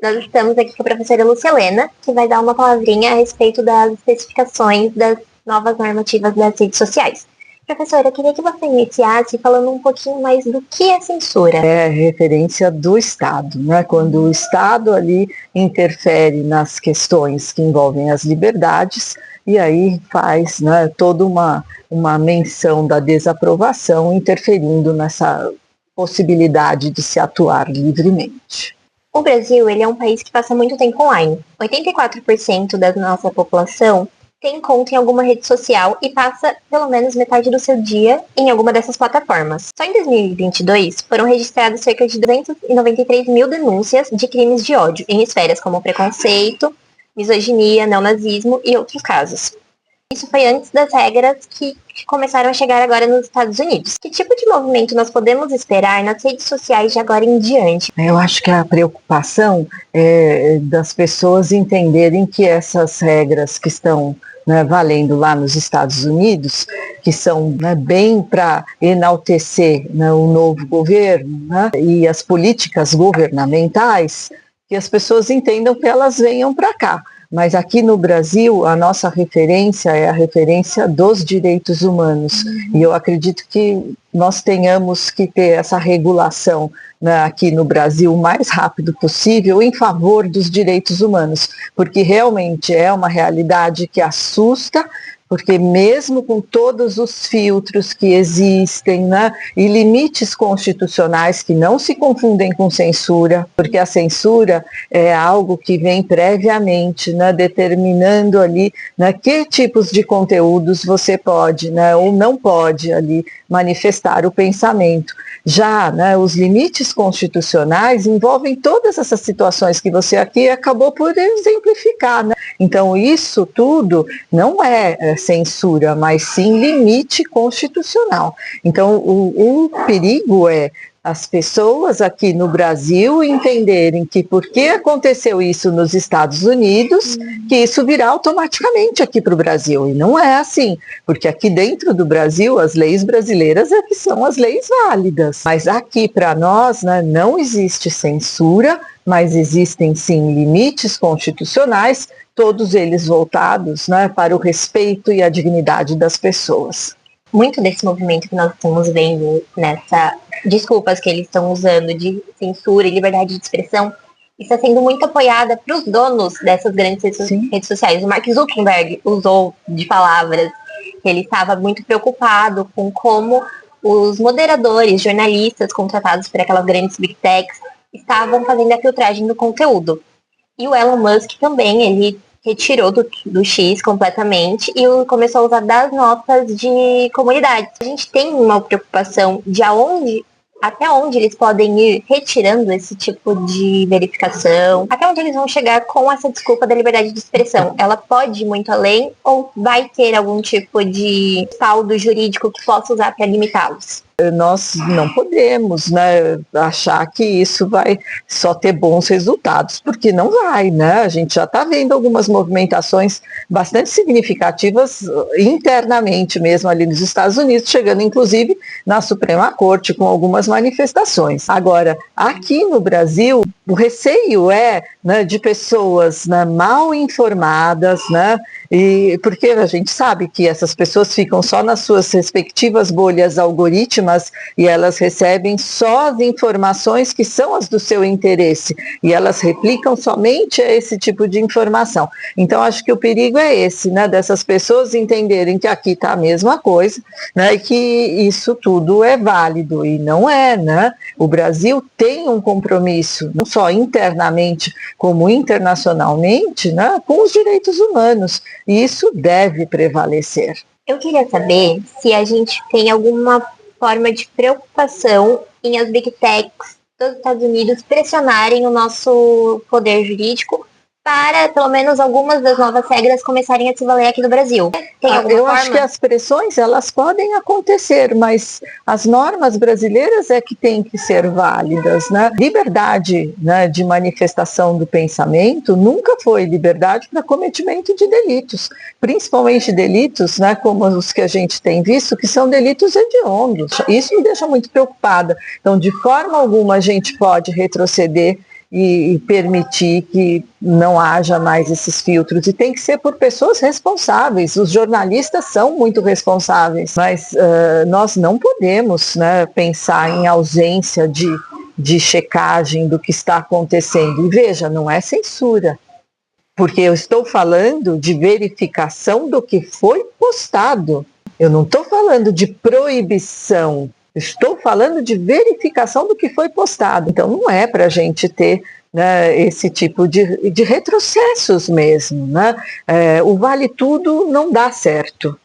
Nós estamos aqui com a professora Lúcia Helena, que vai dar uma palavrinha a respeito das especificações das novas normativas das redes sociais. Professora, eu queria que você iniciasse falando um pouquinho mais do que é censura. É referência do Estado, né? Quando o Estado ali interfere nas questões que envolvem as liberdades, e aí faz, né, toda uma menção da desaprovação, interferindo nessa possibilidade de se atuar livremente. O Brasil, ele é um país que passa muito tempo online. 84% da nossa população tem conta em alguma rede social e passa pelo menos metade do seu dia em alguma dessas plataformas. Só em 2022 foram registradas cerca de 293 mil denúncias de crimes de ódio em esferas como preconceito, misoginia, neonazismo e outros casos. Isso foi antes das regras que começaram a chegar agora nos Estados Unidos. Que tipo de movimento nós podemos esperar nas redes sociais de agora em diante? Eu acho que a preocupação é das pessoas entenderem que essas regras que estão, né, valendo lá nos Estados Unidos, que são, né, bem para enaltecer, né, o novo governo, né, e as políticas governamentais, que as pessoas entendam que elas venham para cá. Mas aqui no Brasil, a nossa referência é a referência dos direitos humanos. E eu acredito que nós tenhamos que ter essa regulação, né, aqui no Brasil o mais rápido possível em favor dos direitos humanos, porque realmente é uma realidade que assusta, porque mesmo com todos os filtros que existem, né, e limites constitucionais que não se confundem com censura, porque a censura é algo que vem previamente, né, determinando ali, né, que tipos de conteúdos você pode, né, ou não pode ali manifestar o pensamento. Já, né, os limites constitucionais envolvem todas essas situações que você aqui acabou por exemplificar, né? Então isso tudo não é censura, mas sim limite constitucional. Então o perigo é as pessoas aqui no Brasil entenderem que porque aconteceu isso nos Estados Unidos, que isso virá automaticamente aqui para o Brasil. E não é assim, porque aqui dentro do Brasil as leis brasileiras é que são as leis válidas. Mas aqui para nós, né, não existe censura, mas existem sim limites constitucionais, todos eles voltados, né, para o respeito e a dignidade das pessoas. Muito desse movimento que nós estamos vendo nessa desculpas que eles estão usando de censura e liberdade de expressão está sendo muito apoiada para os donos dessas grandes redes sociais. O Mark Zuckerberg usou de palavras que ele estava muito preocupado com como os moderadores, jornalistas contratados por aquelas grandes big techs estavam fazendo a filtragem do conteúdo. E o Elon Musk também, ele retirou do X completamente e começou a usar das notas de comunidade. A gente tem uma preocupação de até onde eles podem ir retirando esse tipo de verificação, até onde eles vão chegar com essa desculpa da liberdade de expressão. Ela pode ir muito além ou vai ter algum tipo de saldo jurídico que possa usar para limitá-los? Nós não podemos, né, achar que isso vai só ter bons resultados, porque não vai, né? A gente já está vendo algumas movimentações bastante significativas internamente mesmo ali nos Estados Unidos, chegando inclusive na Suprema Corte com algumas manifestações. Agora, aqui no Brasil, o receio é, né, de pessoas, né, mal informadas, né, e porque a gente sabe que essas pessoas ficam só nas suas respectivas bolhas algorítmicas e elas recebem só as informações que são as do seu interesse e elas replicam somente esse tipo de informação. Então acho que o perigo é esse, né, dessas pessoas entenderem que aqui está a mesma coisa, né, e que isso tudo é válido e não é, né? O Brasil tem um compromisso, não só internamente como internacionalmente, né, com os direitos humanos. E isso deve prevalecer. Eu queria saber se a gente tem alguma forma de preocupação em as big techs dos Estados Unidos pressionarem o nosso poder jurídico para, pelo menos, algumas das novas regras começarem a se valer aqui no Brasil. Tem alguma Eu forma? acho que as pressões, elas podem acontecer, mas as normas brasileiras é que têm que ser válidas, né? Liberdade, né, de manifestação do pensamento nunca foi liberdade para cometimento de delitos, principalmente delitos, né, como os que a gente tem visto, que são delitos hediondos. Isso me deixa muito preocupada. Então, de forma alguma, a gente pode retroceder e permitir que não haja mais esses filtros. E tem que ser por pessoas responsáveis. Os jornalistas são muito responsáveis, mas nós não podemos, né, pensar em ausência de checagem do que está acontecendo. E veja, não é censura, porque eu estou falando de verificação do que foi postado. Eu não estou falando de proibição, estou falando de verificação do que foi postado. Então não é para a gente ter, né, esse tipo de retrocessos mesmo, né? O vale tudo não dá certo.